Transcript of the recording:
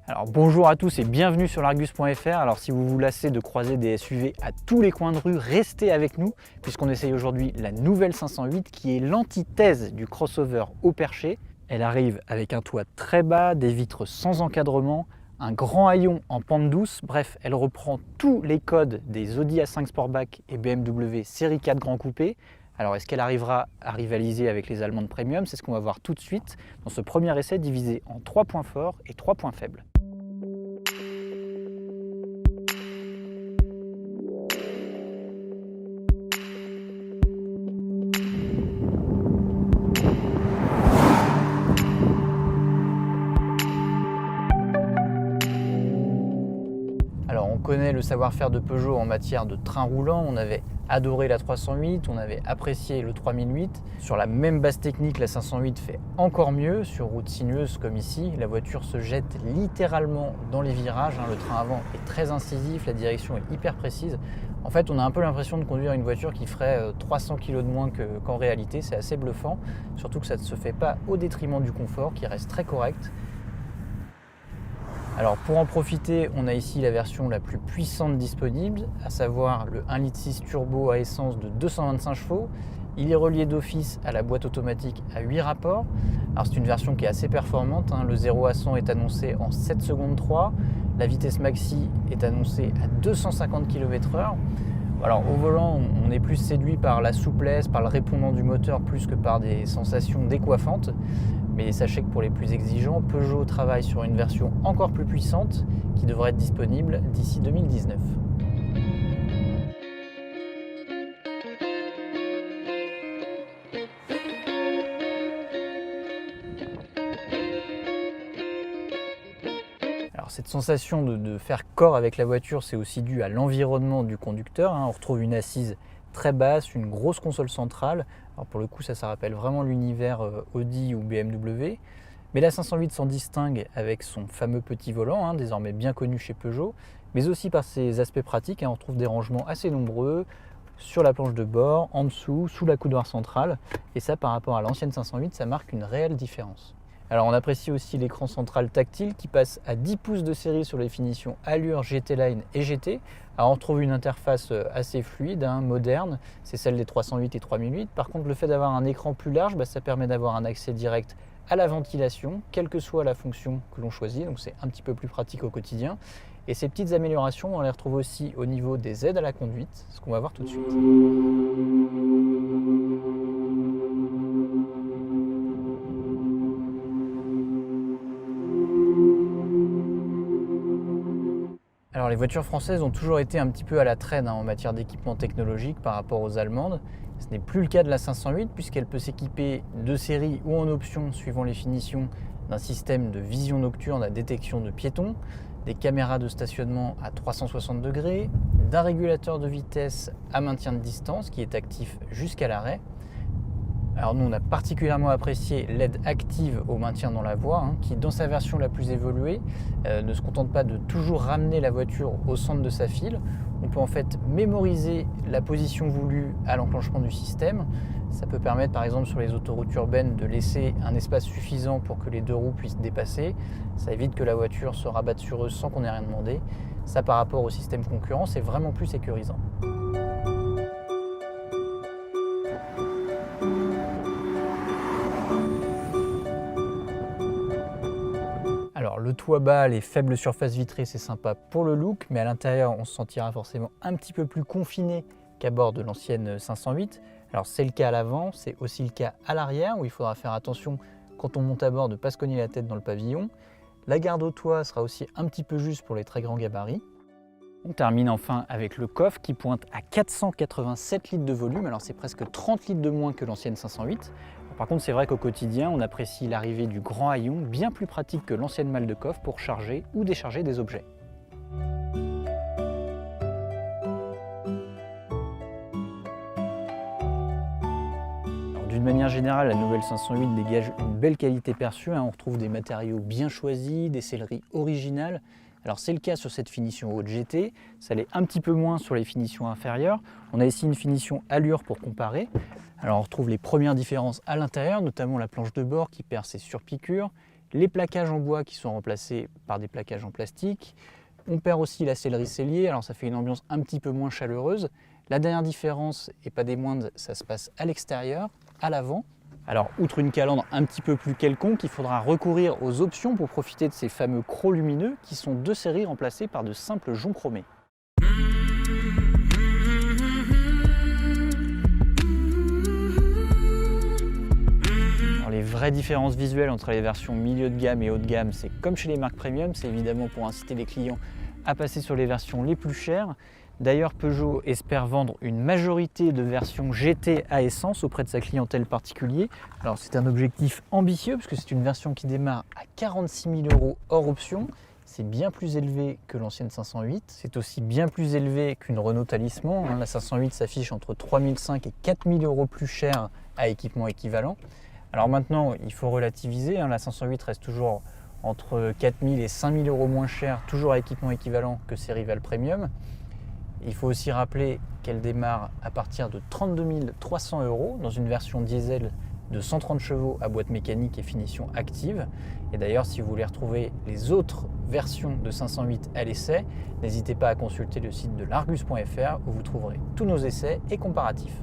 Alors bonjour à tous et bienvenue sur l'Argus.fr. Alors si vous vous lassez de croiser des SUV à tous les coins de rue, restez avec nous puisqu'on essaye aujourd'hui la nouvelle 508 qui est l'antithèse du crossover haut perché. Elle arrive avec un toit très bas, des vitres sans encadrement, un grand haillon en pente douce. Bref, elle reprend tous les codes des Audi A5 Sportback et BMW Série 4 Grand Coupé. Alors est-ce qu'elle arrivera à rivaliser avec les allemandes premium? C'est ce qu'on va voir tout de suite dans ce premier essai divisé en 3 points forts et 3 points faibles. Alors on connaît le savoir-faire de Peugeot en matière de train roulant, on avait adoré la 308, on avait apprécié le 3008. Sur la même base technique, la 508 fait encore mieux, sur route sinueuse comme ici. La voiture se jette littéralement dans les virages, le train avant est très incisif, la direction est hyper précise. En fait, on a un peu l'impression de conduire une voiture qui ferait 300 kg de moins qu'en réalité, c'est assez bluffant. Surtout que ça ne se fait pas au détriment du confort qui reste très correct. Alors pour en profiter, on a ici la version la plus puissante disponible, à savoir le 1,6 litre turbo à essence de 225 chevaux. Il est relié d'office à la boîte automatique à 8 rapports. Alors c'est une version qui est assez performante, le 0 à 100 est annoncé en 7 secondes 3. La vitesse maxi est annoncée à 250 km/h. Alors au volant, on est plus séduit par la souplesse, par le répondant du moteur plus que par des sensations décoiffantes. Mais sachez que pour les plus exigeants, Peugeot travaille sur une version encore plus puissante qui devrait être disponible d'ici 2019. Alors cette sensation de faire corps avec la voiture, c'est aussi dû à l'environnement du conducteur. On retrouve une assise très basse, une grosse console centrale. Alors pour le coup, ça rappelle vraiment l'univers Audi ou BMW. Mais la 508 s'en distingue avec son fameux petit volant, désormais bien connu chez Peugeot, mais aussi par ses aspects pratiques. On retrouve des rangements assez nombreux sur la planche de bord, en dessous, sous la coudoir centrale. Et ça, par rapport à l'ancienne 508, ça marque une réelle différence. Alors on apprécie aussi l'écran central tactile qui passe à 10 pouces de série sur les finitions Allure, GT Line et GT. Alors on retrouve une interface assez fluide, moderne, c'est celle des 308 et 3008. Par contre, le fait d'avoir un écran plus large, ça permet d'avoir un accès direct à la ventilation, quelle que soit la fonction que l'on choisit, donc c'est un petit peu plus pratique au quotidien. Et ces petites améliorations, on les retrouve aussi au niveau des aides à la conduite, ce qu'on va voir tout de suite. Alors les voitures françaises ont toujours été un petit peu à la traîne en matière d'équipement technologique par rapport aux allemandes. Ce n'est plus le cas de la 508 puisqu'elle peut s'équiper de série ou en option suivant les finitions d'un système de vision nocturne à détection de piétons, des caméras de stationnement à 360 degrés, d'un régulateur de vitesse à maintien de distance qui est actif jusqu'à l'arrêt. Alors nous on a particulièrement apprécié l'aide active au maintien dans la voie qui dans sa version la plus évoluée ne se contente pas de toujours ramener la voiture au centre de sa file. On peut en fait mémoriser la position voulue à l'enclenchement du système. Ça peut permettre par exemple sur les autoroutes urbaines de laisser un espace suffisant pour que les deux roues puissent dépasser. Ça évite que la voiture se rabatte sur eux sans qu'on ait rien demandé. Ça par rapport au système concurrent, c'est vraiment plus sécurisant. Alors le toit bas, les faibles surfaces vitrées, c'est sympa pour le look, mais à l'intérieur, on se sentira forcément un petit peu plus confiné qu'à bord de l'ancienne 508. Alors c'est le cas à l'avant, c'est aussi le cas à l'arrière, où il faudra faire attention quand on monte à bord de ne pas se cogner la tête dans le pavillon. La garde au toit sera aussi un petit peu juste pour les très grands gabarits. On termine enfin avec le coffre qui pointe à 487 litres de volume, alors c'est presque 30 litres de moins que l'ancienne 508. Par contre, c'est vrai qu'au quotidien, on apprécie l'arrivée du grand haillon, bien plus pratique que l'ancienne malle de coffre pour charger ou décharger des objets. D'une manière générale, la nouvelle 508 dégage une belle qualité perçue. On retrouve des matériaux bien choisis, des selleries originales. Alors c'est le cas sur cette finition haute GT, ça l'est un petit peu moins sur les finitions inférieures. On a ici une finition allure pour comparer. Alors on retrouve les premières différences à l'intérieur, notamment la planche de bord qui perd ses surpiqûres, les plaquages en bois qui sont remplacés par des plaquages en plastique. On perd aussi la sellerie sellier, alors ça fait une ambiance un petit peu moins chaleureuse. La dernière différence, et pas des moindres, ça se passe à l'extérieur, à l'avant. Alors, outre une calandre un petit peu plus quelconque, il faudra recourir aux options pour profiter de ces fameux crocs lumineux qui sont 2 séries remplacées par de simples joncs chromés. Alors, les vraies différences visuelles entre les versions milieu de gamme et haut de gamme, c'est comme chez les marques premium, c'est évidemment pour inciter les clients à passer sur les versions les plus chères. D'ailleurs, Peugeot espère vendre une majorité de versions GT à essence auprès de sa clientèle particulière. Alors c'est un objectif ambitieux parce que c'est une version qui démarre à 46 000 € hors option. C'est bien plus élevé que l'ancienne 508. C'est aussi bien plus élevé qu'une Renault Talisman. La 508 s'affiche entre 3 500 et 4 000 € plus cher à équipement équivalent. Alors maintenant, il faut relativiser. La 508 reste toujours entre 4 000 et 5 000 € moins cher, toujours à équipement équivalent que ses rivales premium. Il faut aussi rappeler qu'elle démarre à partir de 32 300 € dans une version diesel de 130 chevaux à boîte mécanique et finition active. Et d'ailleurs, si vous voulez retrouver les autres versions de 508 à l'essai, n'hésitez pas à consulter le site de l'Argus.fr où vous trouverez tous nos essais et comparatifs.